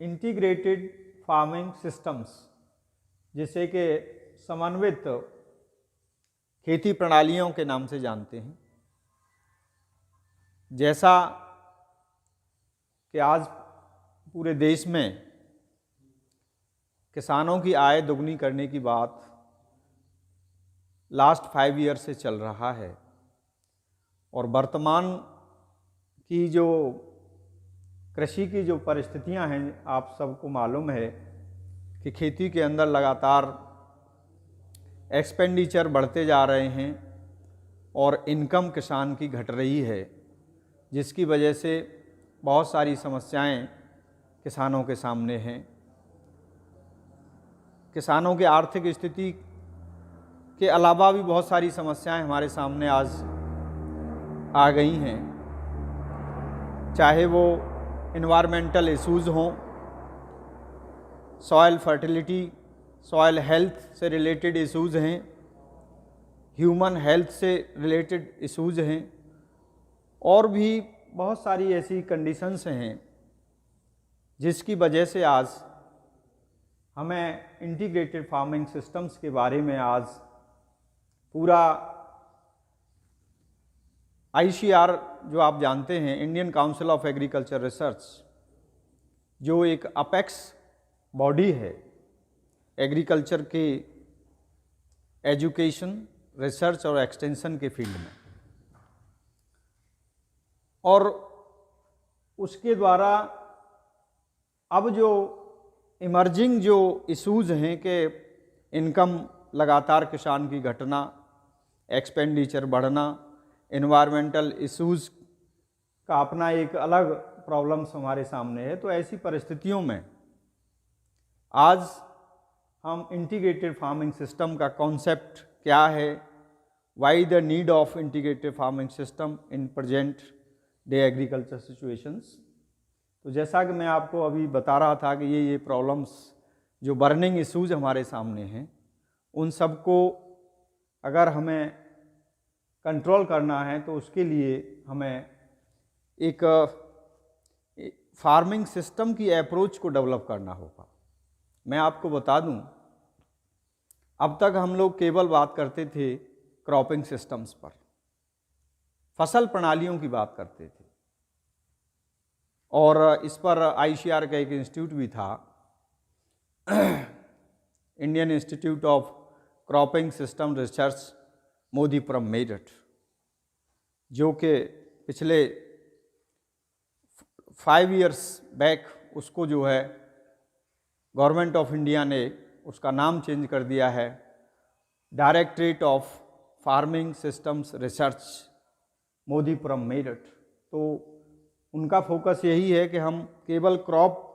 Integrated farming systems, जिसे कि समन्वित खेती प्रणालियों के नाम से जानते हैं। जैसा कि आज पूरे देश में किसानों की आय दुगनी करने की बात लास्ट 5 ईयर से चल रहा है, और वर्तमान की जो कृषि की जो परिस्थितियां हैं, आप सबको मालूम है कि खेती के अंदर लगातार एक्सपेंडिचर बढ़ते जा रहे हैं और इनकम किसान की घट रही है, जिसकी वजह से बहुत सारी समस्याएं किसानों के सामने हैं। किसानों की आर्थिक स्थिति के अलावा भी बहुत सारी समस्याएं हमारे सामने आज आ गई हैं, चाहे वो इन्वायरमेंटल इश्यूज़ हों, सॉइल फर्टिलिटी, सॉइल हेल्थ से रिलेटेड इश्यूज़ हैं, ह्यूमन हेल्थ से रिलेटेड इश्यूज़ हैं, और भी बहुत सारी ऐसी कंडीशंस हैं जिसकी वजह से आज हमें इंटीग्रेटेड फार्मिंग सिस्टम्स के बारे में आज पूरा ICR, जो आप जानते हैं, Indian council of agriculture research, जो एक अपेक्स बॉडी है एग्रीकल्चर के एजुकेशन, रिसर्च और एक्सटेंशन के फील्ड में, और उसके द्वारा अब जो इमर्जिंग जो इश्यूज़ हैं कि इनकम लगातार किसान की घटना, एक्सपेंडिचर बढ़ना, इन्वायरमेंटल इश्यूज़ का अपना एक अलग प्रॉब्लम्स हमारे सामने है। तो ऐसी परिस्थितियों में आज हम इंटीग्रेटेड फार्मिंग सिस्टम का कॉन्सेप्ट क्या है, why the need of integrated farming system in present day agriculture situations. तो जैसा कि मैं आपको अभी बता रहा था कि ये प्रॉब्लम्स जो बर्निंग इश्यूज़ हमारे सामने हैं, उन सब को अगर हमें कंट्रोल करना है तो उसके लिए हमें एक फार्मिंग सिस्टम की अप्रोच को डेवलप करना होगा। मैं आपको बता दूं, अब तक हम लोग केवल बात करते थे क्रॉपिंग सिस्टम्स पर, फसल प्रणालियों की बात करते थे, और इस पर ICR का एक इंस्टीट्यूट भी था, Indian institute of cropping system research, Modipuram Meerut, जो कि पिछले 5 ईयर्स बैक उसको जो है गवर्नमेंट ऑफ इंडिया ने उसका नाम चेंज कर दिया है, directorate of farming systems research, Modipuram Meerut. तो उनका फोकस यही है कि हम केवल क्रॉप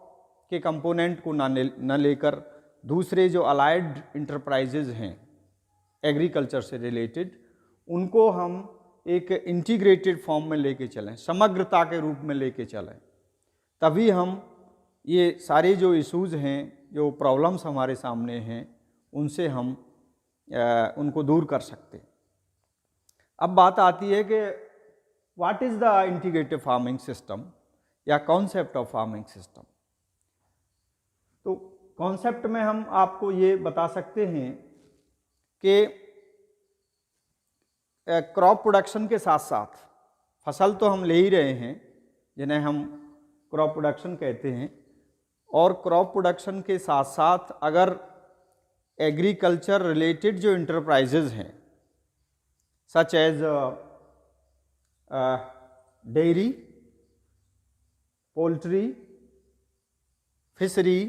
के कंपोनेंट को न लेकर दूसरे जो अलाइड इंटरप्राइजेज हैं एग्रीकल्चर से रिलेटेड, उनको हम एक इंटीग्रेटेड फॉर्म में लेके चलें, समग्रता के रूप में लेके चलें, तभी हम ये सारे जो इश्यूज़ हैं, जो प्रॉब्लम्स हमारे सामने हैं, उनसे हम उनको दूर कर सकते हैं। अब बात आती है कि what is the integrated farming system या कॉन्सेप्ट ऑफ फार्मिंग सिस्टम। तो कॉन्सेप्ट में हम आपको ये बता सकते हैं कि क्रॉप प्रोडक्शन के साथ साथ फसल तो हम ले ही रहे हैं, जिन्हें हम क्रॉप प्रोडक्शन कहते हैं, और क्रॉप प्रोडक्शन के साथ साथ अगर एग्रीकल्चर रिलेटेड जो इंटरप्राइजेज हैं, such as dairy, poultry, fishery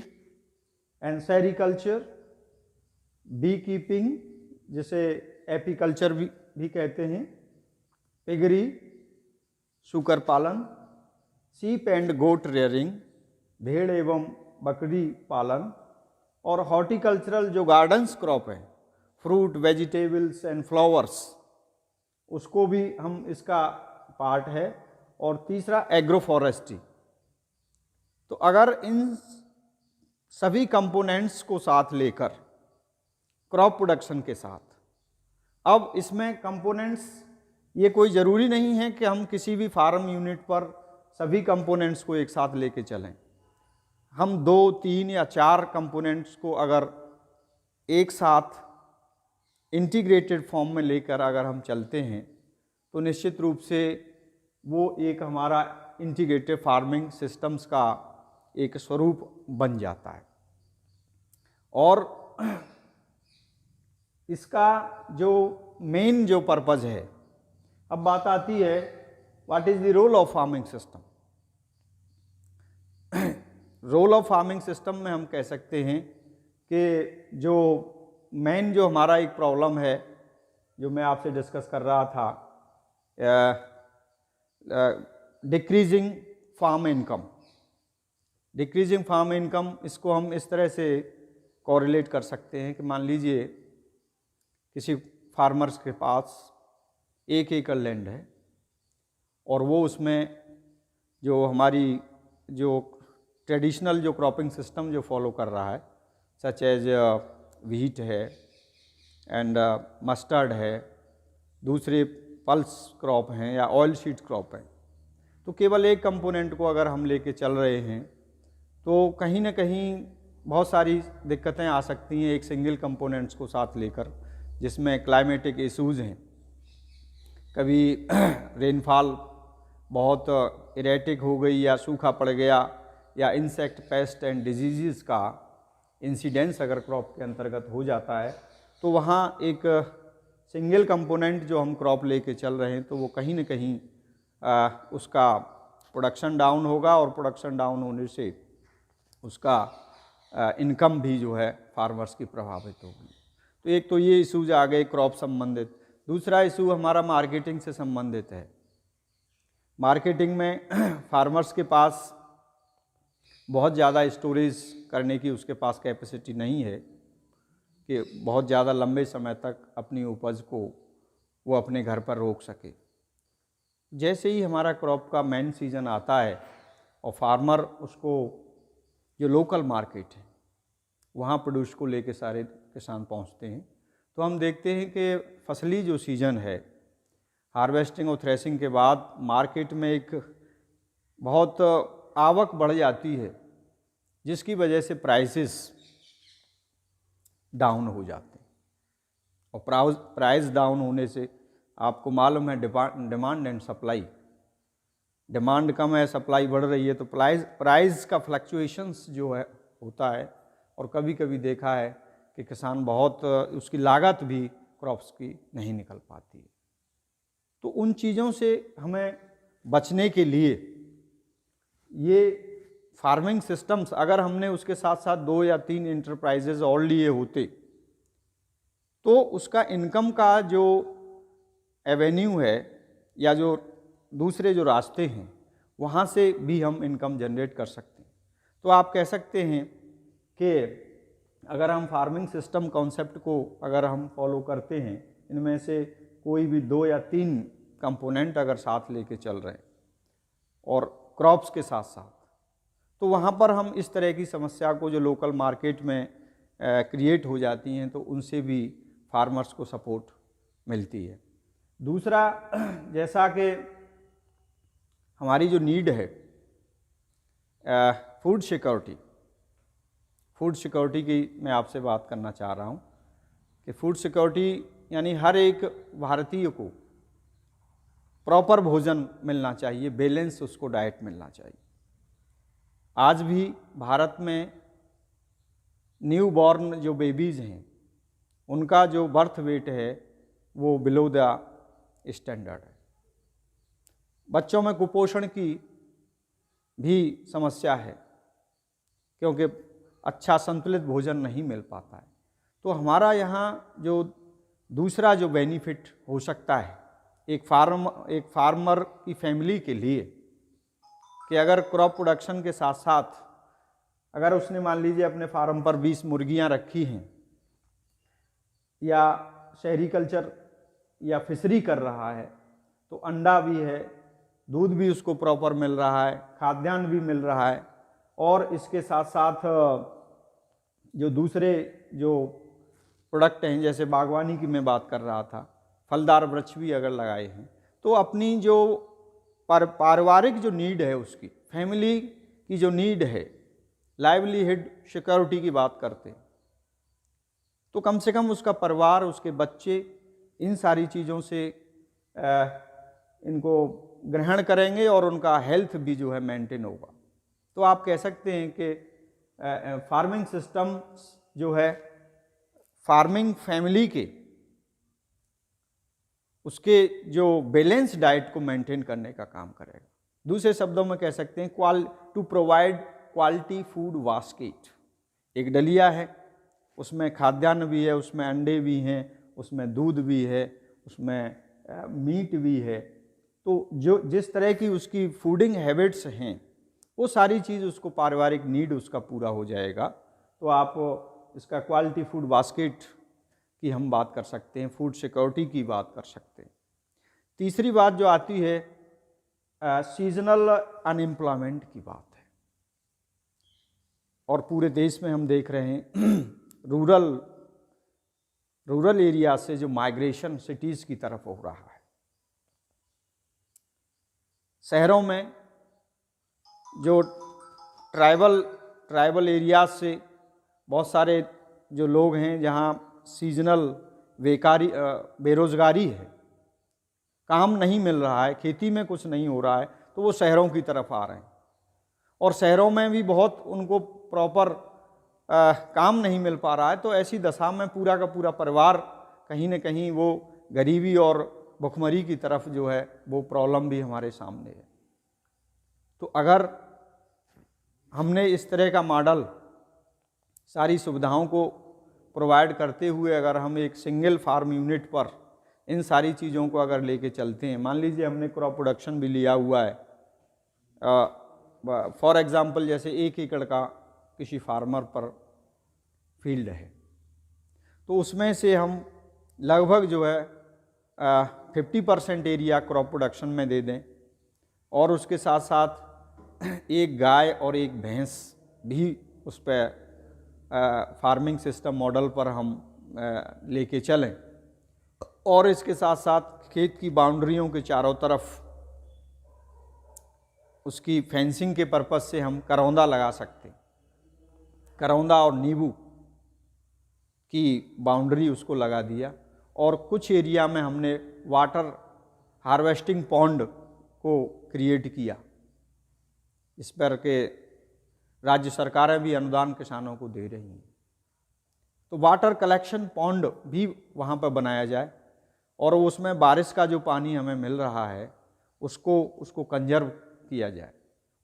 and sericulture, bee keeping, जिसे एपीकल्चर भी कहते हैं, पिगरी, सूकर पालन, सीप एंड गोट रेयरिंग, भेड़ एवं बकरी पालन, और हॉर्टिकल्चरल जो गार्डन्स क्रॉप है, फ्रूट, वेजिटेबल्स एंड फ्लावर्स, उसको भी हम इसका पार्ट है, और तीसरा एग्रो फॉरेस्ट्री। तो अगर इन सभी कंपोनेंट्स को साथ लेकर क्रॉप प्रोडक्शन के साथ, अब इसमें कंपोनेंट्स, ये कोई ज़रूरी नहीं है कि हम किसी भी फार्म यूनिट पर सभी कंपोनेंट्स को एक साथ लेके चलें। हम 2, 3 या 4 कंपोनेंट्स को अगर एक साथ इंटीग्रेटेड फॉर्म में लेकर अगर हम चलते हैं तो निश्चित रूप से वो एक हमारा इंटीग्रेटेड फार्मिंग सिस्टम्स का एक स्वरूप बन जाता है। और इसका जो मेन जो पर्पज़ है, अब बात आती है what is the role of farming system. Role of farming system में हम कह सकते हैं कि जो मेन जो हमारा एक प्रॉब्लम है जो मैं आपसे डिस्कस कर रहा था, decreasing farm income. Decreasing farm income, इसको हम इस तरह से कोरिलेट कर सकते हैं कि मान लीजिए किसी फार्मर्स के पास 1 एकड़ लैंड है और वो उसमें जो हमारी जो ट्रेडिशनल जो क्रॉपिंग सिस्टम जो फॉलो कर रहा है, सच एज व्हीट है एंड मस्टर्ड है, दूसरे पल्स क्रॉप हैं या ऑयल सीड क्रॉप हैं, तो केवल एक कंपोनेंट को अगर हम लेके चल रहे हैं तो कहीं ना कहीं बहुत सारी दिक्कतें आ सकती हैं एक सिंगल कंपोनेंट्स को साथ लेकर, जिसमें क्लाइमेटिक इश्यूज़ हैं। कभी रेनफॉल बहुत इरेटिक हो गई या सूखा पड़ गया, या इंसेक्ट पेस्ट एंड डिजीज़ का इंसिडेंस अगर क्रॉप के अंतर्गत हो जाता है तो वहाँ एक सिंगल कंपोनेंट जो हम क्रॉप लेके चल रहे हैं तो वो कहीं ना कहीं उसका प्रोडक्शन डाउन होगा, और प्रोडक्शन डाउन होने से उसका इनकम भी जो है फार्मर्स की प्रभावित होगी। तो एक तो ये इशूज आ गए क्रॉप संबंधित। दूसरा इशू हमारा मार्केटिंग से संबंधित है। मार्केटिंग में फार्मर्स के पास बहुत ज़्यादा स्टोरेज करने की उसके पास कैपेसिटी नहीं है कि बहुत ज़्यादा लंबे समय तक अपनी उपज को वो अपने घर पर रोक सके। जैसे ही हमारा क्रॉप का मेन सीज़न आता है और फार्मर उसको जो लोकल मार्केट है वहाँ प्रोड्यूस को लेके सारे किसान पहुँचते हैं, तो हम देखते हैं कि फसली जो सीज़न है, हार्वेस्टिंग और थ्रेसिंग के बाद मार्केट में एक बहुत आवक बढ़ जाती है, जिसकी वजह से प्राइसेस डाउन हो जाते हैं। और प्राइस डाउन होने से आपको मालूम है डिमांड एंड सप्लाई, डिमांड कम है, सप्लाई बढ़ रही है, तो प्राइस का फ्लक्चुएशंस जो है होता है। और कभी कभी देखा है कि किसान बहुत उसकी लागत भी क्रॉप्स की नहीं निकल पाती है। तो उन चीज़ों से हमें बचने के लिए ये फार्मिंग सिस्टम्स, अगर हमने उसके साथ साथ 2 या 3 इंटरप्राइजेज और लिए होते तो उसका इनकम का जो एवेन्यू है या जो दूसरे जो रास्ते हैं वहाँ से भी हम इनकम जनरेट कर सकते हैं। तो आप कह सकते हैं कि अगर हम फार्मिंग सिस्टम कॉन्सेप्ट को अगर हम फॉलो करते हैं, इनमें से कोई भी 2 या 3 कंपोनेंट अगर साथ लेके चल रहे हैं और क्रॉप्स के साथ साथ, तो वहाँ पर हम इस तरह की समस्या को जो लोकल मार्केट में क्रिएट हो जाती हैं तो उनसे भी फार्मर्स को सपोर्ट मिलती है। दूसरा, जैसा कि हमारी जो नीड है फूड सिक्योरिटी की मैं आपसे बात करना चाह रहा हूँ कि फूड सिक्योरिटी यानी हर एक भारतीय को प्रॉपर भोजन मिलना चाहिए, बैलेंस उसको डाइट मिलना चाहिए। आज भी भारत में न्यू बॉर्न जो बेबीज़ हैं उनका जो बर्थ वेट है वो बिलो द स्टैंडर्ड है। बच्चों में कुपोषण की भी समस्या है क्योंकि अच्छा संतुलित भोजन नहीं मिल पाता है। तो हमारा यहाँ जो दूसरा जो बेनिफिट हो सकता है एक फार्मर की फैमिली के लिए कि अगर क्रॉप प्रोडक्शन के साथ साथ अगर उसने मान लीजिए अपने फार्म पर 20 मुर्गियाँ रखी हैं या सेरीकल्चर या फिशरी कर रहा है, तो अंडा भी है, दूध भी उसको प्रॉपर मिल रहा है, खाद्यान्न भी मिल रहा है, और इसके साथ साथ जो दूसरे जो प्रोडक्ट हैं जैसे बागवानी की मैं बात कर रहा था, फलदार वृक्ष भी अगर लगाए हैं, तो अपनी जो पारिवारिक जो नीड है उसकी फैमिली की जो नीड है लाइवलीहुड सिक्योरिटी की बात करते हैं, तो कम से कम उसका परिवार, उसके बच्चे इन सारी चीज़ों से इनको ग्रहण करेंगे और उनका हेल्थ भी जो है मेंटेन होगा। तो आप कह सकते हैं कि फार्मिंग सिस्टम जो है फार्मिंग फैमिली के उसके जो बैलेंस डाइट को मेंटेन करने का काम करेगा। दूसरे शब्दों में कह सकते हैं to provide quality food basket. एक डलिया है, उसमें खाद्यान्न भी है, उसमें अंडे भी हैं, उसमें दूध भी है, उसमें मीट भी है। तो जो जिस तरह की उसकी फूडिंग हैबिट्स हैं वो सारी चीज़ उसको पारिवारिक नीड उसका पूरा हो जाएगा। तो आप इसका क्वालिटी फूड बास्केट की हम बात कर सकते हैं, फूड सिक्योरिटी की बात कर सकते हैं। तीसरी बात जो आती है सीजनल अनएम्प्लॉयमेंट की बात है, और पूरे देश में हम देख रहे हैं रूरल एरिया से जो माइग्रेशन सिटीज़ की तरफ हो रहा है। शहरों में जो ट्राइबल एरियाज से बहुत सारे जो लोग हैं जहाँ सीजनल बेरोज़गारी है, काम नहीं मिल रहा है, खेती में कुछ नहीं हो रहा है, तो वो शहरों की तरफ आ रहे हैं। और शहरों में भी बहुत उनको प्रॉपर काम नहीं मिल पा रहा है, तो ऐसी दशा में पूरा का पूरा परिवार कहीं न कहीं वो गरीबी और भुखमरी की तरफ जो है वो प्रॉब्लम भी हमारे सामने है। तो अगर हमने इस तरह का मॉडल सारी सुविधाओं को प्रोवाइड करते हुए अगर हम एक सिंगल फार्म यूनिट पर इन सारी चीज़ों को अगर लेके चलते हैं, मान लीजिए हमने क्रॉप प्रोडक्शन भी लिया हुआ है, फॉर एग्ज़ाम्पल जैसे 1 एकड़ का किसी फार्मर पर फील्ड है, तो उसमें से हम लगभग जो है 50% एरिया क्रॉप प्रोडक्शन में दे दें, और उसके साथ साथ एक गाय और एक भैंस भी उस पर फार्मिंग सिस्टम मॉडल पर हम लेके चलें, और इसके साथ साथ खेत की बाउंड्रियों के चारों तरफ उसकी फेंसिंग के पर्पज़ से हम करौंदा लगा सकते हैं। करौंदा और नींबू की बाउंड्री उसको लगा दिया, और कुछ एरिया में हमने वाटर हार्वेस्टिंग पॉन्ड को क्रिएट किया। इस पर के राज्य सरकारें भी अनुदान किसानों को दे रही हैं। तो वाटर कलेक्शन पॉन्ड भी वहाँ पर बनाया जाए, और उसमें बारिश का जो पानी हमें मिल रहा है उसको कंजर्व किया जाए।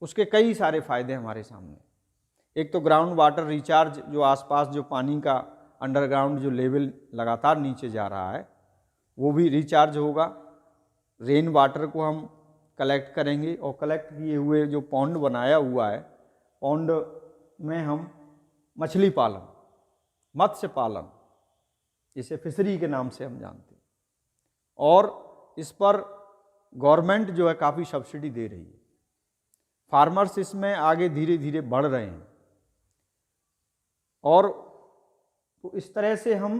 उसके कई सारे फ़ायदे हमारे सामने। एक तो ग्राउंड वाटर रिचार्ज, जो आसपास जो पानी का अंडरग्राउंड जो लेवल लगातार नीचे जा रहा है वो भी रिचार्ज होगा। रेन वाटर को हम कलेक्ट करेंगे, और कलेक्ट किए हुए जो पॉन्ड बनाया हुआ है, पॉन्ड में हम मछली पालन, मत्स्य पालन, इसे फिशरी के नाम से हम जानते हैं, और इस पर गवर्नमेंट जो है काफ़ी सब्सिडी दे रही है। फार्मर्स इसमें आगे धीरे धीरे बढ़ रहे हैं, और तो इस तरह से हम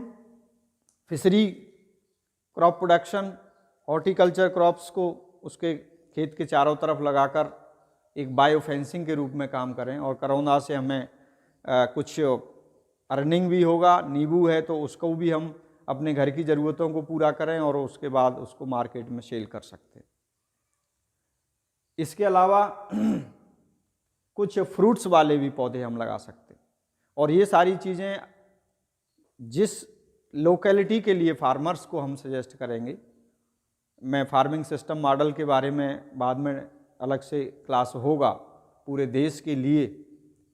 fishery, crop production, horticulture crops को उसके खेत के चारों तरफ लगाकर एक बायो फेंसिंग के रूप में काम करें, और करौंदा से हमें कुछ अर्निंग भी होगा। नींबू है तो उसको भी हम अपने घर की ज़रूरतों को पूरा करें, और उसके बाद उसको मार्केट में सेल कर सकते हैं। इसके अलावा कुछ फ्रूट्स वाले भी पौधे हम लगा सकते हैं, और ये सारी चीज़ें जिस लोकेलिटी के लिए फार्मर्स को हम सजेस्ट करेंगे। मैं फार्मिंग सिस्टम मॉडल के बारे में बाद में अलग से क्लास होगा। पूरे देश के लिए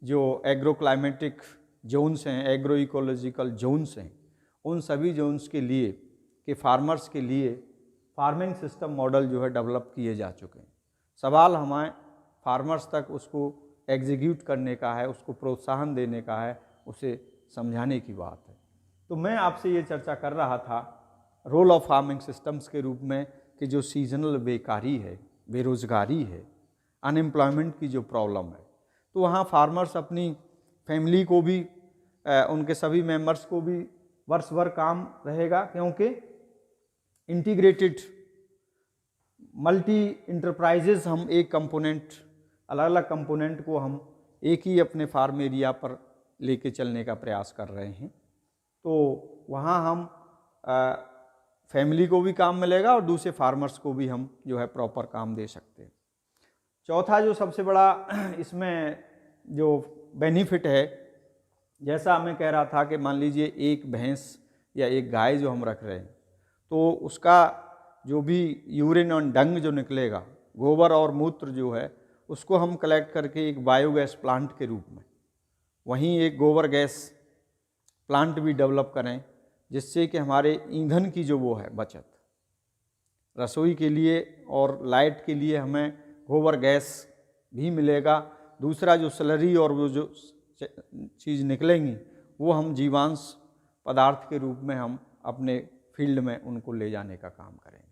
जो एग्रो क्लाइमेटिक जोन्स हैं, एग्रो इकोलॉजिकल जोन्स हैं, उन सभी जोन्स के लिए कि फार्मर्स के लिए फार्मिंग सिस्टम मॉडल जो है डेवलप किए जा चुके हैं। सवाल हमारे फार्मर्स तक उसको एग्जीक्यूट करने का है, उसको प्रोत्साहन देने का है, उसे समझाने की बात है। तो मैं आपसे ये चर्चा कर रहा था रोल ऑफ फार्मिंग सिस्टम्स के रूप में कि जो सीजनल बेकारी है, बेरोज़गारी है, अनएम्प्लॉयमेंट की जो प्रॉब्लम है, तो वहाँ फार्मर्स अपनी फैमिली को भी, उनके सभी मेंबर्स को भी वर्ष भर काम रहेगा, क्योंकि इंटीग्रेटेड मल्टी इंटरप्राइजेज हम एक कंपोनेंट, अलग अलग कंपोनेंट को हम एक ही अपने फार्म एरिया पर लेके चलने का प्रयास कर रहे हैं। तो वहाँ हम फैमिली को भी काम मिलेगा और दूसरे फार्मर्स को भी हम जो है प्रॉपर काम दे सकते हैं। चौथा जो सबसे बड़ा इसमें जो बेनिफिट है, जैसा मैं कह रहा था कि मान लीजिए एक भैंस या एक गाय जो हम रख रहे हैं, तो उसका जो भी यूरिन और डंग जो निकलेगा, गोबर और मूत्र जो है, उसको हम कलेक्ट करके एक बायोगैस प्लांट के रूप में वहीं एक गोबर गैस प्लांट भी डेवलप करें, जिससे कि हमारे ईंधन की जो वो है बचत, रसोई के लिए और लाइट के लिए हमें गोबर गैस भी मिलेगा। दूसरा जो स्लरी और वो जो चीज़ निकलेंगी वो हम जीवांश पदार्थ के रूप में हम अपने फील्ड में उनको ले जाने का काम करेंगे।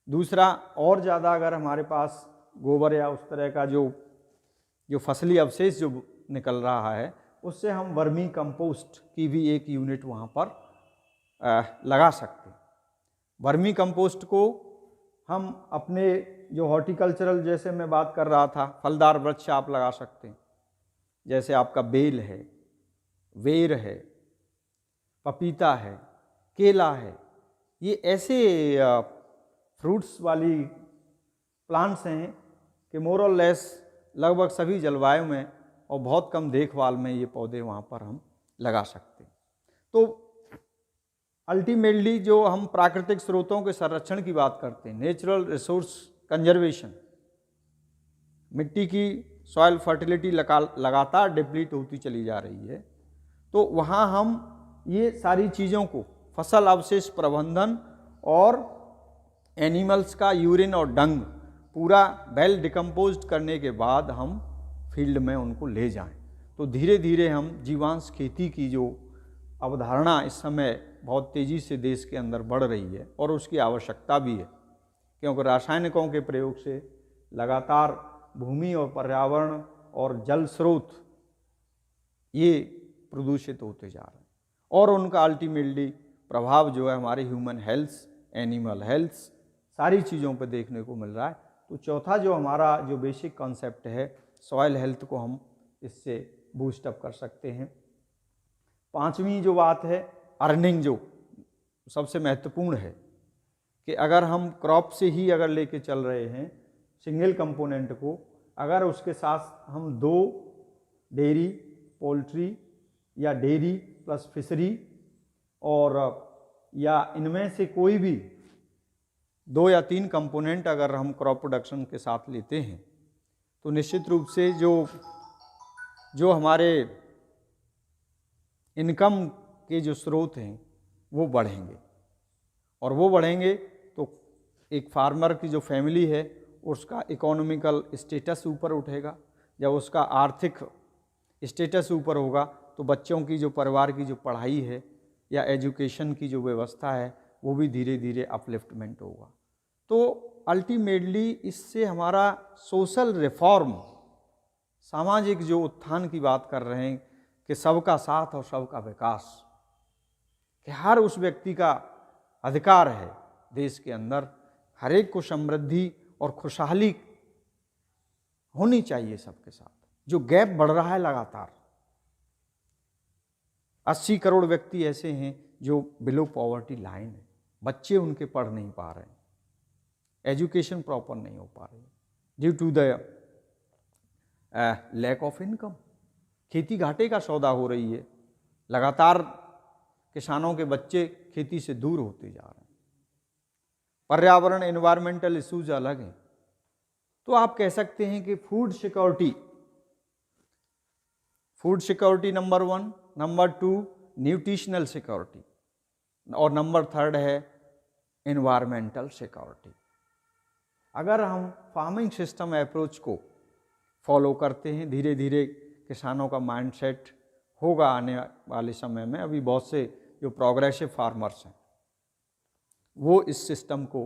दूसरा, और ज़्यादा अगर हमारे पास गोबर या उस तरह का जो फसली अवशेष जो निकल रहा है, उससे हम वर्मी कंपोस्ट की भी एक यूनिट वहाँ पर लगा सकते हैं। वर्मी कंपोस्ट को हम अपने जो हॉर्टिकल्चरल, जैसे मैं बात कर रहा था, फलदार वृक्ष आप लगा सकते हैं, जैसे आपका बेल है, वेर है, पपीता है, केला है, ये ऐसे फ्रूट्स वाली प्लांट्स हैं कि मोर और लेस लगभग सभी जलवायु में और बहुत कम देखभाल में ये पौधे वहाँ पर हम लगा सकते हैं। तो अल्टीमेटली जो हम प्राकृतिक स्रोतों के संरक्षण की बात करते हैं, नेचुरल रिसोर्स कंजर्वेशन, मिट्टी की सॉइल फर्टिलिटी लगातार डिप्लीट होती चली जा रही है, तो वहाँ हम ये सारी चीज़ों को, फसल अवशेष प्रबंधन और एनिमल्स का यूरिन और डंग पूरा वेल डिकम्पोज्ड करने के बाद हम फील्ड में उनको ले जाएं, तो धीरे धीरे हम जीवांश खेती की जो अवधारणा इस समय बहुत तेज़ी से देश के अंदर बढ़ रही है और उसकी आवश्यकता भी है, क्योंकि रासायनिकों के प्रयोग से लगातार भूमि और पर्यावरण और जल स्रोत ये प्रदूषित होते जा रहे हैं और उनका अल्टीमेटली प्रभाव जो है हमारे ह्यूमन हेल्थ, एनिमल हेल्थ, सारी चीज़ों पर देखने को मिल रहा है। तो चौथा जो हमारा जो बेसिक कॉन्सेप्ट है, सॉइल हेल्थ को हम इससे बूस्ट अप कर सकते हैं। पांचवी जो बात है, अर्निंग, जो सबसे महत्वपूर्ण है कि अगर हम क्रॉप से ही अगर लेके चल रहे हैं सिंगल कंपोनेंट को, अगर उसके साथ हम 2 डेयरी, पोल्ट्री या डेयरी प्लस फिशरी और या इनमें से कोई भी 2 या 3 कंपोनेंट अगर हम क्रॉप प्रोडक्शन के साथ लेते हैं, तो निश्चित रूप से जो हमारे इनकम के जो स्रोत हैं वो बढ़ेंगे, और वो बढ़ेंगे तो एक फार्मर की जो फैमिली है उसका इकोनॉमिकल स्टेटस ऊपर उठेगा। जब उसका आर्थिक स्टेटस ऊपर होगा तो बच्चों की जो परिवार की जो पढ़ाई है या एजुकेशन की जो व्यवस्था है वो भी धीरे धीरे अपलिफ्टमेंट होगा। तो अल्टीमेटली इससे हमारा सोशल रिफॉर्म, सामाजिक जो उत्थान की बात कर रहे हैं कि सबका साथ और सबका विकास, कि हर उस व्यक्ति का अधिकार है देश के अंदर, हर एक को समृद्धि और खुशहाली होनी चाहिए सबके साथ। जो गैप बढ़ रहा है लगातार, 80 करोड़ व्यक्ति ऐसे हैं जो बिलो पॉवर्टी लाइन है, बच्चे उनके पढ़ नहीं पा रहे हैं, एजुकेशन प्रॉपर नहीं हो पा रही due to the lack of income. खेती घाटे का सौदा हो रही है, लगातार किसानों के बच्चे खेती से दूर होते जा रहे हैं। पर्यावरण, एनवायरमेंटल इश्यूज अलग हैं। तो आप कह सकते हैं कि food security number 1, number 2 nutritional security, और नंबर 3 है एनवायरमेंटल सिक्योरिटी। अगर हम फार्मिंग सिस्टम अप्रोच को फॉलो करते हैं, धीरे धीरे किसानों का माइंडसेट होगा आने वाले समय में। अभी बहुत से जो प्रोग्रेसिव फार्मर्स हैं वो इस सिस्टम को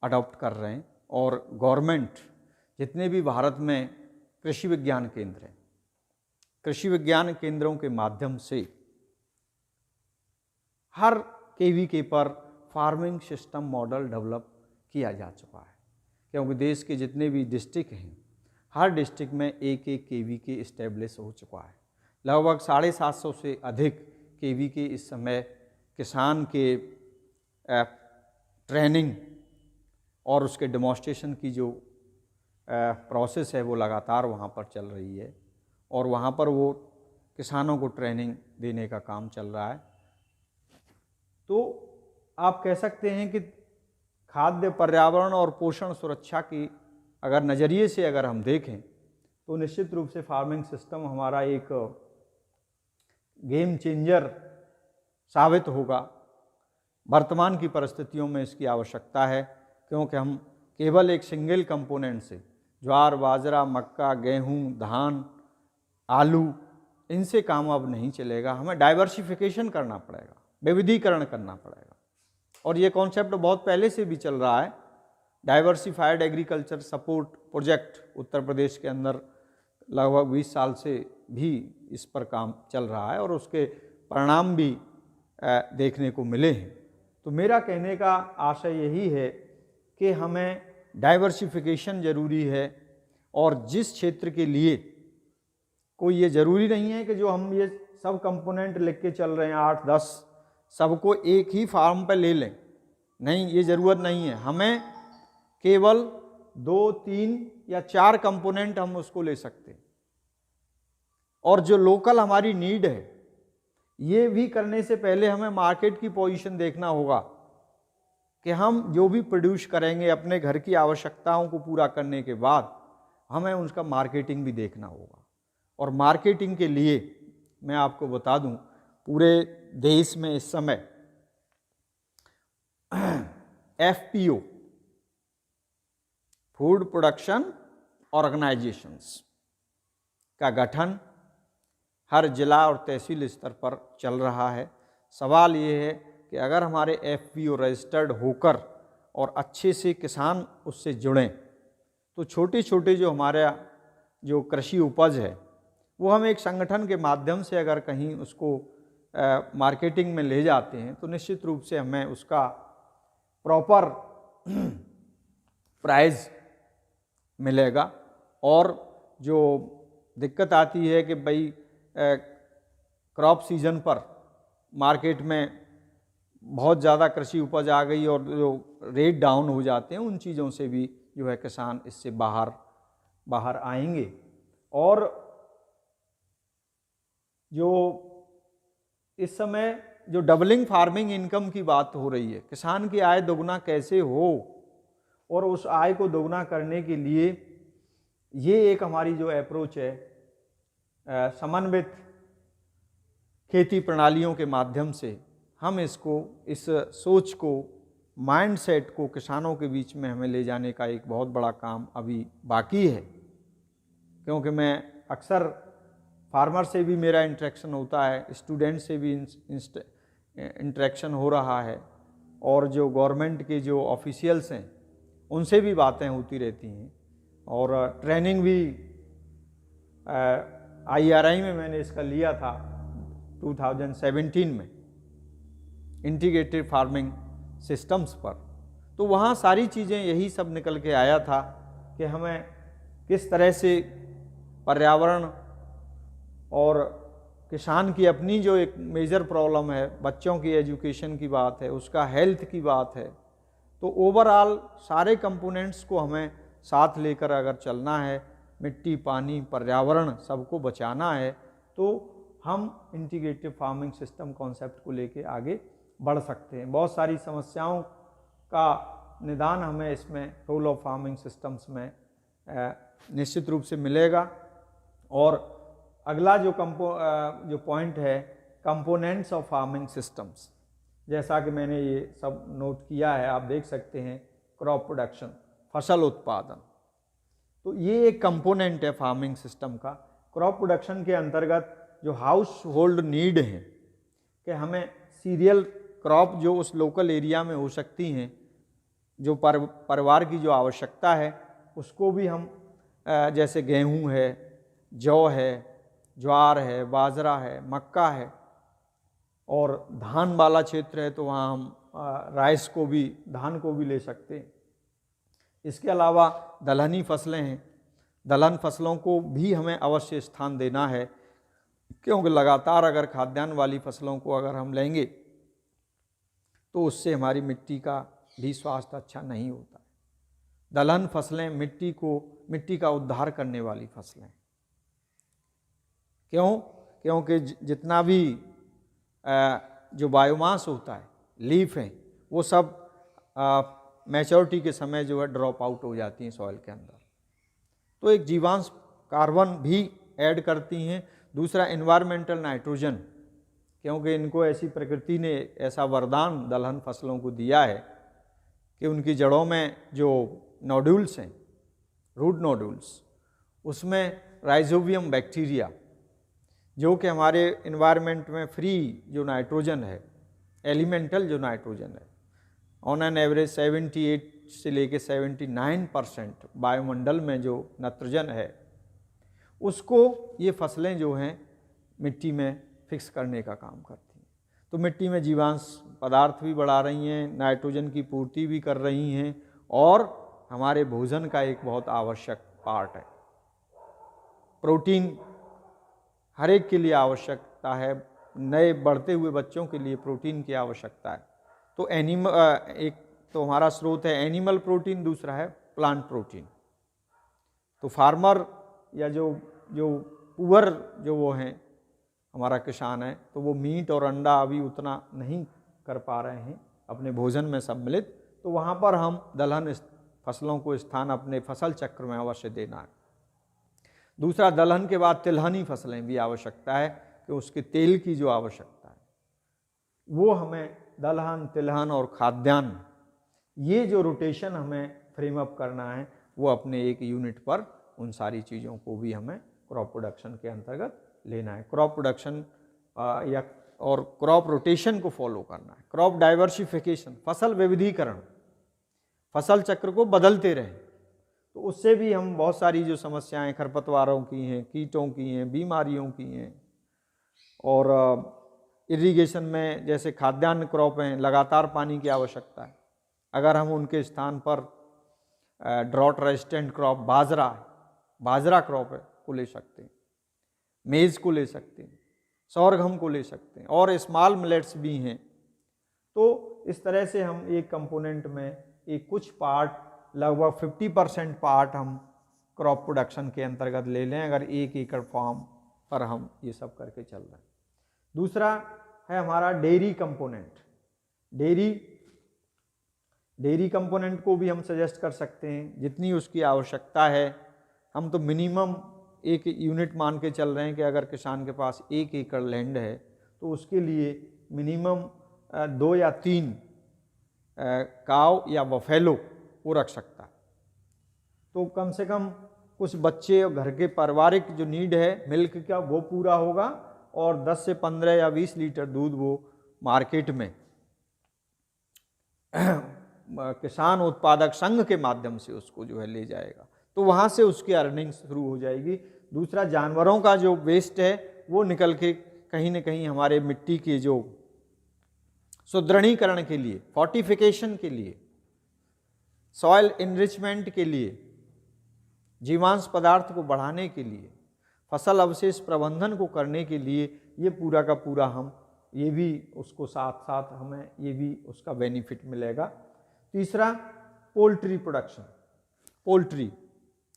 अडॉप्ट कर रहे हैं, और गवर्नमेंट जितने भी भारत में कृषि विज्ञान केंद्र हैं, कृषि विज्ञान केंद्रों के माध्यम से हर KVK पर फार्मिंग सिस्टम मॉडल डेवलप किया जा चुका है, क्योंकि देश के जितने भी डिस्ट्रिक्ट हैं, हर डिस्ट्रिक्ट में एक एक केवी के इस्टेब्लिश हो चुका है। लगभग 750 से अधिक केवी के इस समय किसान के ट्रेनिंग और उसके डेमोन्स्ट्रेशन की जो प्रोसेस है वो लगातार वहाँ पर चल रही है और वहाँ पर वो किसानों को ट्रेनिंग देने का काम चल रहा है। तो आप कह सकते हैं कि खाद्य, पर्यावरण और पोषण सुरक्षा की अगर नज़रिए से अगर हम देखें तो निश्चित रूप से फार्मिंग सिस्टम हमारा एक गेम चेंजर साबित होगा। वर्तमान की परिस्थितियों में इसकी आवश्यकता है, क्योंकि हम केवल एक सिंगल कंपोनेंट से ज्वार, बाजरा, मक्का, गेहूं, धान, आलू, इनसे काम अब नहीं चलेगा। हमें डाइवर्सिफिकेशन करना पड़ेगा, विविधीकरण करना पड़ेगा। और ये कॉन्सेप्ट बहुत पहले से भी चल रहा है। Diversified agriculture support project Uttar Pradesh के अंदर लगभग 20 साल से भी इस पर काम चल रहा है और उसके परिणाम भी देखने को मिले हैं। तो मेरा कहने का आशय यही है कि हमें डाइवर्सिफिकेशन ज़रूरी है और जिस क्षेत्र के लिए कोई ये ज़रूरी नहीं है कि जो हम ये सब कंपोनेंट लिख के चल रहे हैं 8-10 सबको एक ही फार्म पर ले लें, नहीं, ये ज़रूरत नहीं है। हमें केवल 2, 3 या 4 कंपोनेंट हम उसको ले सकते हैं और जो लोकल हमारी नीड है, ये भी करने से पहले हमें मार्केट की पोजीशन देखना होगा कि हम जो भी प्रोड्यूस करेंगे अपने घर की आवश्यकताओं को पूरा करने के बाद हमें उसका मार्केटिंग भी देखना होगा। और मार्केटिंग के लिए मैं आपको बता दूं, पूरे देश में इस समय FPO फूड प्रोडक्शन ऑर्गेनाइजेशंस का गठन हर जिला और तहसील स्तर पर चल रहा है। सवाल ये है कि अगर हमारे FPO रजिस्टर्ड होकर और अच्छे से किसान उससे जुड़ें तो छोटे छोटे जो हमारा जो कृषि उपज है वो हम एक संगठन के माध्यम से अगर कहीं उसको मार्केटिंग में ले जाते हैं तो निश्चित रूप से हमें उसका प्रॉपर प्राइस मिलेगा। और जो दिक्कत आती है कि भाई क्रॉप सीजन पर मार्केट में बहुत ज़्यादा कृषि उपज आ गई और जो रेट डाउन हो जाते हैं, उन चीज़ों से भी जो है किसान इससे बाहर आएंगे। और जो इस समय जो डबलिंग फार्मिंग इनकम की बात हो रही है, किसान की आय दोगुना कैसे हो और उस आय को दोगुना करने के लिए ये एक हमारी जो अप्रोच है समन्वित खेती प्रणालियों के माध्यम से हम इसको, इस सोच को, माइंडसेट को किसानों के बीच में हमें ले जाने का एक बहुत बड़ा काम अभी बाकी है। क्योंकि मैं अक्सर फार्मर से भी मेरा इंटरेक्शन होता है, स्टूडेंट से भी इंटरेक्शन हो रहा है और जो गवर्नमेंट के जो ऑफिशियल्स हैं उनसे भी बातें होती रहती हैं। और ट्रेनिंग भी IRI में मैंने इसका लिया था 2017 में, इंटीग्रेटेड फार्मिंग सिस्टम्स पर। तो वहाँ सारी चीज़ें यही सब निकल के आया था कि हमें किस तरह से पर्यावरण और किसान की अपनी जो एक मेजर प्रॉब्लम है, बच्चों की एजुकेशन की बात है, उसका हेल्थ की बात है, तो ओवरऑल सारे कंपोनेंट्स को हमें साथ लेकर अगर चलना है, मिट्टी, पानी, पर्यावरण सबको बचाना है, तो हम इंटीग्रेटिव फार्मिंग सिस्टम कॉन्सेप्ट को लेके आगे बढ़ सकते हैं। बहुत सारी समस्याओं का निदान हमें इसमें रोल ऑफ फार्मिंग सिस्टम्स में निश्चित रूप से मिलेगा। और अगला जो पॉइंट है कंपोनेंट्स ऑफ फार्मिंग सिस्टम्स, जैसा कि मैंने ये सब नोट किया है, आप देख सकते हैं, क्रॉप प्रोडक्शन, फसल उत्पादन, तो ये एक कंपोनेंट है फार्मिंग सिस्टम का। क्रॉप प्रोडक्शन के अंतर्गत जो हाउस होल्ड नीड है कि हमें सीरियल क्रॉप जो उस लोकल एरिया में हो सकती हैं, जो परिवार की जो आवश्यकता है उसको भी हम जैसे गेहूं है, जौ है, ज्वार है, बाजरा है, मक्का है, और धान वाला क्षेत्र है तो वहाँ हम राइस को भी, धान को भी ले सकते हैं। इसके अलावा दलहनी फसलें हैं दलहन फसलों को भी हमें अवश्य स्थान देना है, क्योंकि लगातार अगर खाद्यान्न वाली फसलों को अगर हम लेंगे तो उससे हमारी मिट्टी का भी स्वास्थ्य अच्छा नहीं होता है। दलहन फसलें मिट्टी का उद्धार करने वाली फसलें। क्यों? क्योंकि जितना भी जो बायोमास होता है, लीफ हैं, वो सब मैच्योरिटी के समय जो है ड्रॉप आउट हो जाती हैं सॉइल के अंदर, तो एक जीवांश कार्बन भी ऐड करती हैं। दूसरा एनवायरमेंटल नाइट्रोजन, क्योंकि इनको ऐसी प्रकृति ने ऐसा वरदान दलहन फसलों को दिया है कि उनकी जड़ों में जो नोड्यूल्स हैं, रूट नोड्यूल्स, उसमें राइजोबियम बैक्टीरिया, जो कि हमारे एनवायरनमेंट में फ्री जो नाइट्रोजन है, एलिमेंटल जो नाइट्रोजन है, ऑन एन एवरेज 78 से लेके 79% वायुमंडल में जो नाइट्रोजन है, उसको ये फसलें जो हैं मिट्टी में फिक्स करने का काम करती हैं। तो मिट्टी में जीवांश पदार्थ भी बढ़ा रही हैं, नाइट्रोजन की पूर्ति भी कर रही हैं, और हमारे भोजन का एक बहुत आवश्यक पार्ट है। प्रोटीन हर एक के लिए आवश्यकता है, नए बढ़ते हुए बच्चों के लिए प्रोटीन की आवश्यकता है। तो एक तो हमारा स्रोत है एनिमल प्रोटीन, दूसरा है प्लांट प्रोटीन। तो फार्मर या जो पुअर जो वो हैं हमारा किसान है, तो वो मीट और अंडा अभी उतना नहीं कर पा रहे हैं अपने भोजन में सम्मिलित, तो वहाँ पर हम दलहन फसलों को स्थान अपने फसल चक्र में अवश्य देना है। दूसरा, दलहन के बाद तिलहनी फसलें भी आवश्यकता है कि उसके तेल की जो आवश्यकता है वो हमें दलहन, तिलहन और खाद्यान्न, ये जो रोटेशन हमें फ्रेम अप करना है, वो अपने एक यूनिट पर उन सारी चीज़ों को भी हमें क्रॉप प्रोडक्शन के अंतर्गत लेना है। क्रॉप प्रोडक्शन या और क्रॉप रोटेशन को फॉलो करना है। क्रॉप डाइवर्सिफिकेशन, फसल विविधीकरण, फसल चक्र को बदलते रहें, तो उससे भी हम बहुत सारी जो समस्याएं खरपतवारों की हैं, कीटों की हैं, बीमारियों की हैं, और इरिगेशन में जैसे खाद्यान्न क्रॉप हैं, लगातार पानी की आवश्यकता है। अगर हम उनके स्थान पर ड्रॉट रेजिस्टेंट क्रॉप बाजरा क्रॉप है को ले सकते हैं, मेज़ को ले सकते हैं, सोरगम को ले सकते हैं, और स्मॉल मिलेट्स भी हैं। तो इस तरह से हम एक कंपोनेंट में एक कुछ पार्ट, लगभग 50% पार्ट हम क्रॉप प्रोडक्शन के अंतर्गत ले लें, अगर 1 एकड़ फार्म पर हम ये सब करके चल रहे हैं। दूसरा है हमारा डेयरी कंपोनेंट। डेयरी कंपोनेंट को भी हम सजेस्ट कर सकते हैं जितनी उसकी आवश्यकता है। हम तो मिनिमम एक यूनिट मान के चल रहे हैं कि अगर किसान के पास 1 एकड़ लैंड है तो उसके लिए मिनिमम 2 या 3 काव या बफेलो वो रख सकता है। तो कम से कम कुछ बच्चे और घर के पारिवारिक जो नीड है मिल्क का, वो पूरा होगा, और 10 से 15 या 20 लीटर दूध वो मार्केट में किसान उत्पादक संघ के माध्यम से उसको जो है ले जाएगा, तो वहाँ से उसकी अर्निंग शुरू हो जाएगी। दूसरा, जानवरों का जो वेस्ट है वो निकल के कहीं न कहीं हमारे मिट्टी के जो सुदृढ़ीकरण के लिए, फोर्टिफिकेशन के लिए, सॉइल इनरिचमेंट के लिए, जीवांश पदार्थ को बढ़ाने के लिए, फसल अवशेष प्रबंधन को करने के लिए, ये पूरा का पूरा हम ये भी उसको साथ साथ हमें ये भी उसका बेनिफिट मिलेगा। तीसरा, पोल्ट्री प्रोडक्शन, पोल्ट्री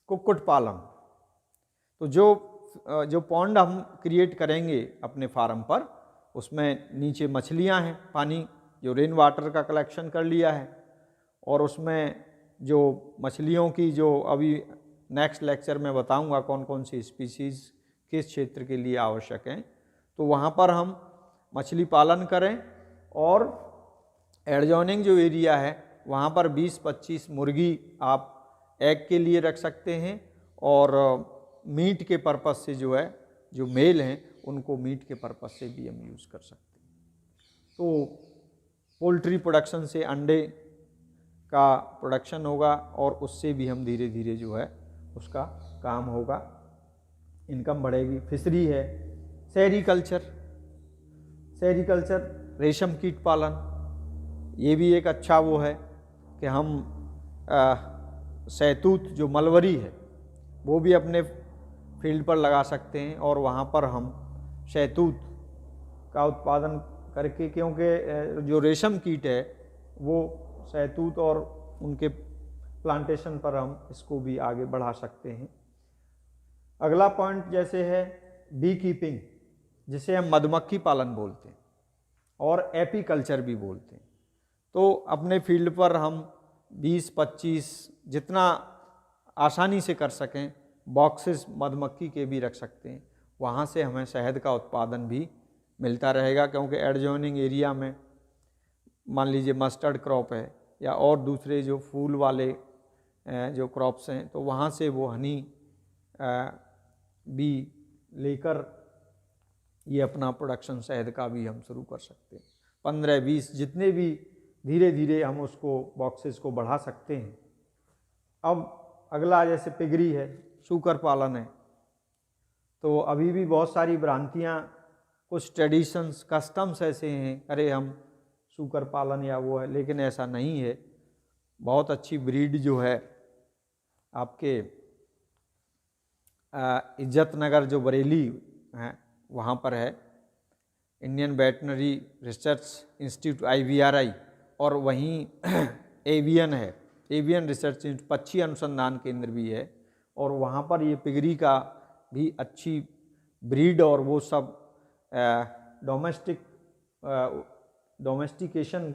कुक्कुट पालन। तो जो पॉन्ड हम क्रिएट करेंगे अपने फार्म पर, उसमें नीचे मछलियां हैं, पानी जो रेन वाटर का कलेक्शन कर लिया है, और उसमें जो मछलियों की जो अभी नेक्स्ट लेक्चर में बताऊंगा कौन कौन सी स्पीसीज़ किस क्षेत्र के लिए आवश्यक हैं, तो वहाँ पर हम मछली पालन करें। और एडजॉइनिंग जो एरिया है वहाँ पर 20-25 मुर्गी आप एग के लिए रख सकते हैं, और मीट के पर्पज़ से जो है जो मेल हैं उनको मीट के पर्पज़ से भी हम यूज़ कर सकते हैं। तो पोल्ट्री प्रोडक्शन से अंडे का प्रोडक्शन होगा, और उससे भी हम धीरे धीरे जो है उसका काम होगा, इनकम बढ़ेगी। फिशरी है, सेरीकल्चर रेशम कीट पालन, ये भी एक अच्छा वो है कि हम शहतूत जो मलबरी है, वो भी अपने फील्ड पर लगा सकते हैं और वहाँ पर हम शहतूत का उत्पादन करके, क्योंकि जो रेशम कीट है वो शहतूत और उनके प्लांटेशन पर हम इसको भी आगे बढ़ा सकते हैं। अगला पॉइंट जैसे है बी कीपिंग, जिसे हम मधुमक्खी पालन बोलते हैं और एपीकल्चर भी बोलते हैं। तो अपने फील्ड पर हम 20-25 जितना आसानी से कर सकें बॉक्सेस मधुमक्खी के भी रख सकते हैं। वहाँ से हमें शहद का उत्पादन भी मिलता रहेगा, क्योंकि एडजॉइनिंग एरिया में मान लीजिए मस्टर्ड क्रॉप है या और दूसरे जो फूल वाले जो क्रॉप्स हैं, तो वहाँ से वो हनी भी लेकर ये अपना प्रोडक्शन शहद का भी हम शुरू कर सकते हैं। 15-20 जितने भी धीरे धीरे हम उसको बॉक्सेस को बढ़ा सकते हैं। अब अगला जैसे पिगरी है, सूकर पालन है, तो अभी भी बहुत सारी भ्रांतियाँ, कुछ ट्रेडिशंस कस्टम्स ऐसे हैं, अरे हम सूकर पालन या वो है, लेकिन ऐसा नहीं है। बहुत अच्छी ब्रीड जो है आपके इज्जत नगर जो बरेली है वहाँ पर है, Indian veterinary research institute IVRI, और वहीं एवियन है, एवियन रिसर्च इंस्टीट्यूट पक्षी अनुसंधान केंद्र भी है, और वहाँ पर ये पिगरी का भी अच्छी ब्रीड और वो सब डोमेस्टिकेशन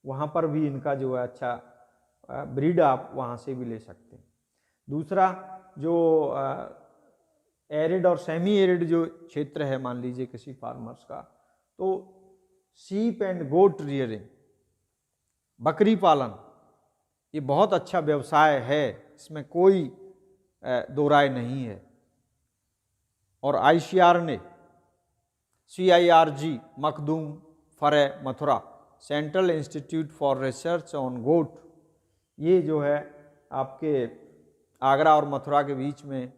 वहाँ पर भी इनका जो है अच्छा ब्रीड आप वहाँ से भी ले सकते हैं। दूसरा जो एरिड और सेमी एरिड जो क्षेत्र है मान लीजिए किसी फार्मर्स का, तो शीप एंड गोट रियरिंग, बकरी पालन, ये बहुत अच्छा व्यवसाय है, इसमें कोई दो राय नहीं है। और ICR ने CIRG Makhdoom Farah Mathura central institute for research on goat, ये जो है आपके आगरा और मथुरा के बीच में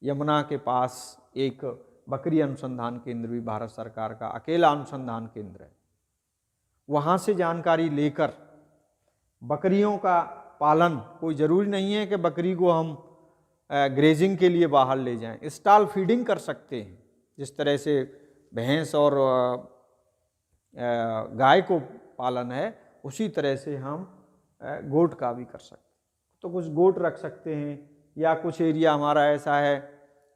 यमुना के पास एक बकरी अनुसंधान केंद्र भी भारत सरकार का अकेला अनुसंधान केंद्र है। वहाँ से जानकारी लेकर बकरियों का पालन, कोई ज़रूरी नहीं है कि बकरी को हम ग्रेजिंग के लिए बाहर ले जाएं, स्टॉल फीडिंग कर सकते हैं। जिस तरह से भैंस और गाय को पालन है, उसी तरह से हम गोट का भी कर सकते हैं। तो कुछ गोट रख सकते हैं, या कुछ एरिया हमारा ऐसा है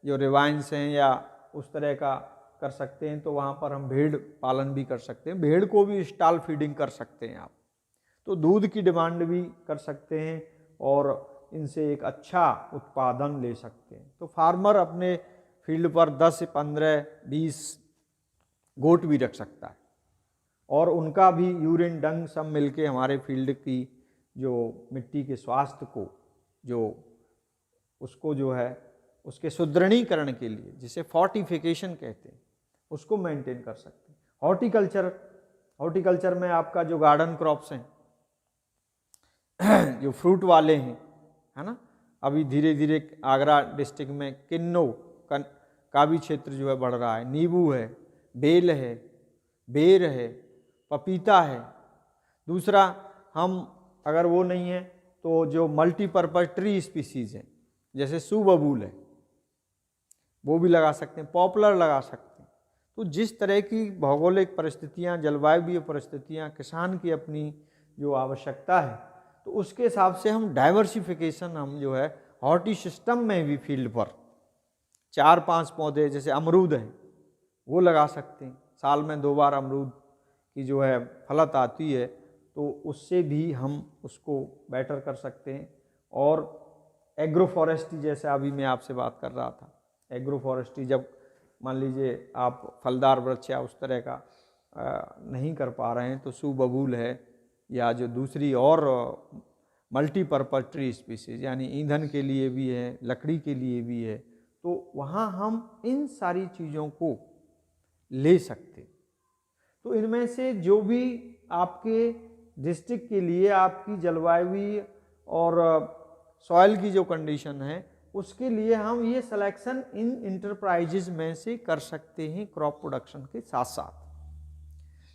जो रिवाइंस हैं या उस तरह का कर सकते हैं, तो वहाँ पर हम भेड़ पालन भी कर सकते हैं। भेड़ को भी स्टॉल फीडिंग कर सकते हैं आप, तो दूध की डिमांड भी कर सकते हैं और इनसे एक अच्छा उत्पादन ले सकते हैं। तो फार्मर अपने फील्ड पर 10 से 15-20 गोट भी रख सकता है, और उनका भी यूरिन डंग सब मिलके हमारे फील्ड की जो मिट्टी के स्वास्थ्य को, जो उसको जो है उसके सुदृढ़ीकरण के लिए, जिसे फोर्टिफिकेशन कहते हैं, उसको मेंटेन कर सकते हैं। हॉर्टिकल्चर में आपका जो गार्डन क्रॉप्स हैं जो फ्रूट वाले हैं, है ना, अभी धीरे धीरे आगरा डिस्ट्रिक्ट में किन्नौ का भी क्षेत्र जो है बढ़ रहा है। नींबू है, बेल है, बेर है, पपीता है। दूसरा, हम अगर वो नहीं है तो जो मल्टीपर्पज ट्री स्पीसीज हैं, जैसे सूबबूल है, वो भी लगा सकते हैं, पॉपुलर लगा सकते हैं। तो जिस तरह की भौगोलिक परिस्थितियाँ, जलवायु परिस्थितियाँ, किसान की अपनी जो आवश्यकता है, तो उसके हिसाब से हम डाइवर्सिफिकेशन, हम जो है हॉर्टी सिस्टम में भी फील्ड पर 4-5 पौधे, जैसे अमरूद है, वो लगा सकते हैं। साल में 2 बार अमरूद की जो है फलत आती है, तो उससे भी हम उसको बेटर कर सकते हैं। और एग्रो फॉरेस्ट्री, जैसे अभी मैं आपसे बात कर रहा था, एग्रो फॉरेस्ट्री, जब मान लीजिए आप फलदार वृक्ष या उस तरह का नहीं कर पा रहे हैं, तो सूबबूल है या जो दूसरी और मल्टीपर्पज ट्री स्पीसीज, यानी ईंधन के लिए भी है, लकड़ी के लिए भी है, तो वहाँ हम इन सारी चीज़ों को ले सकते। तो इनमें से जो भी आपके डिस्ट्रिक्ट के लिए आपकी जलवायु और सॉइल की जो कंडीशन है, उसके लिए हम ये सिलेक्शन इन इंटरप्राइजेज में से कर सकते हैं क्रॉप प्रोडक्शन के साथ साथ,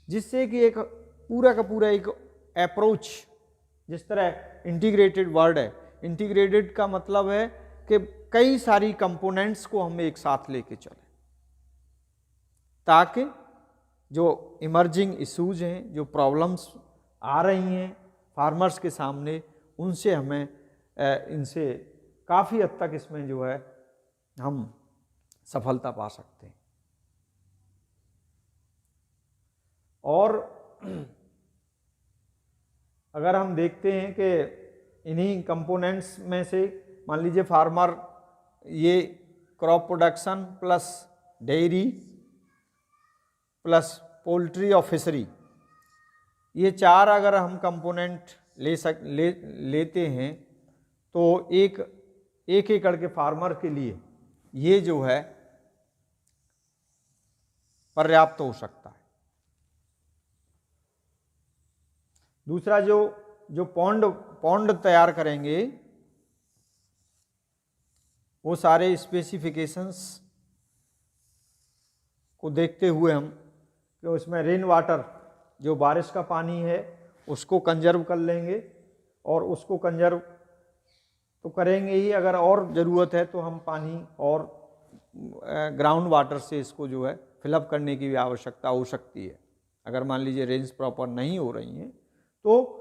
जिससे कि एक पूरा का पूरा एक अप्रोच, जिस तरह इंटीग्रेटेड वर्ड है, इंटीग्रेटेड का मतलब है कि कई सारी कंपोनेंट्स को हम एक साथ लेके चलें, ताकि जो इमर्जिंग इश्यूज हैं, जो प्रॉब्लम्स आ रही हैं फार्मर्स के सामने, उनसे हमें इनसे काफ़ी हद तक इसमें जो है हम सफलता पा सकते हैं। और अगर हम देखते हैं कि इन्हीं कंपोनेंट्स में से मान लीजिए फार्मर ये crop production plus dairy plus poultry और फिशरी, ये चार अगर हम कंपोनेंट लेते हैं तो एक एकड़ के फार्मर के लिए ये जो है पर्याप्त हो सकता है। दूसरा जो पॉन्ड तैयार करेंगे वो सारे स्पेसिफिकेशंस को देखते हुए हम कि उसमें रेन वाटर, जो बारिश का पानी है, उसको कंजर्व कर लेंगे, और उसको कंजर्व तो करेंगे ही, अगर और ज़रूरत है तो हम पानी और ग्राउंड वाटर से इसको जो है फिलअप करने की भी आवश्यकता हो सकती है। अगर मान लीजिए रेंज प्रॉपर नहीं हो रही हैं तो,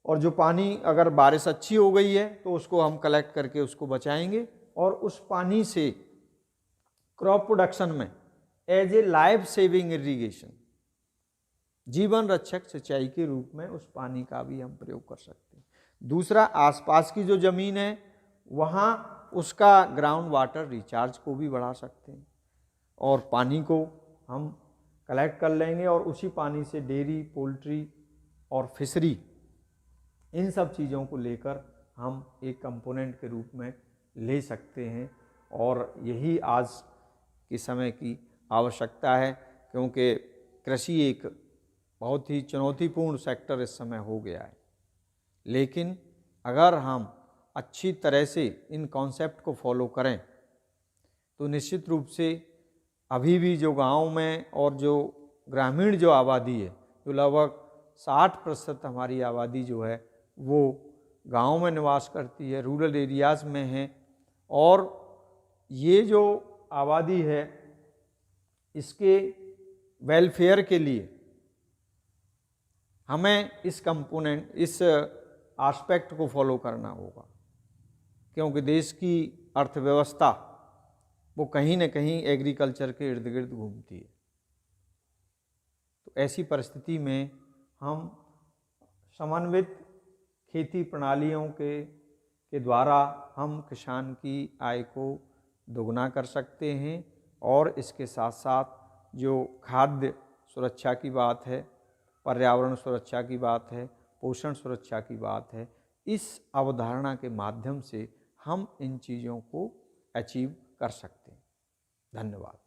और जो पानी अगर बारिश अच्छी हो गई है तो उसको हम कलेक्ट करके उसको बचाएंगे, और उस पानी से क्रॉप प्रोडक्शन में as a life saving irrigation, जीवन रक्षक सिंचाई के रूप में उस पानी का भी हम प्रयोग कर सकते हैं। दूसरा, आसपास की जो ज़मीन है वहाँ उसका ग्राउंड वाटर रिचार्ज को भी बढ़ा सकते हैं, और पानी को हम कलेक्ट कर लेंगे, और उसी पानी से डेयरी, पोल्ट्री और फिशरी, इन सब चीज़ों को लेकर हम एक कंपोनेंट के रूप में ले सकते हैं। और यही आज के समय की आवश्यकता है, क्योंकि कृषि एक बहुत ही चुनौतीपूर्ण सेक्टर इस समय हो गया है। लेकिन अगर हम अच्छी तरह से इन कॉन्सेप्ट को फॉलो करें तो निश्चित रूप से अभी भी जो गांव में और जो ग्रामीण जो आबादी है, जो लगभग 60% हमारी आबादी जो है वो गांव में निवास करती है, रूरल एरियाज़ में है, और ये जो आबादी है इसके वेलफेयर के लिए हमें इस कंपोनेंट, इस एस्पेक्ट को फॉलो करना होगा, क्योंकि देश की अर्थव्यवस्था वो कहीं न कहीं एग्रीकल्चर के इर्द गिर्द घूमती है। तो ऐसी परिस्थिति में हम समन्वित खेती प्रणालियों के द्वारा हम किसान की आय को दोगुना कर सकते हैं, और इसके साथ साथ जो खाद्य सुरक्षा की बात है, पर्यावरण सुरक्षा की बात है, पोषण सुरक्षा की बात है, इस अवधारणा के माध्यम से हम इन चीज़ों को अचीव कर सकते हैं। धन्यवाद।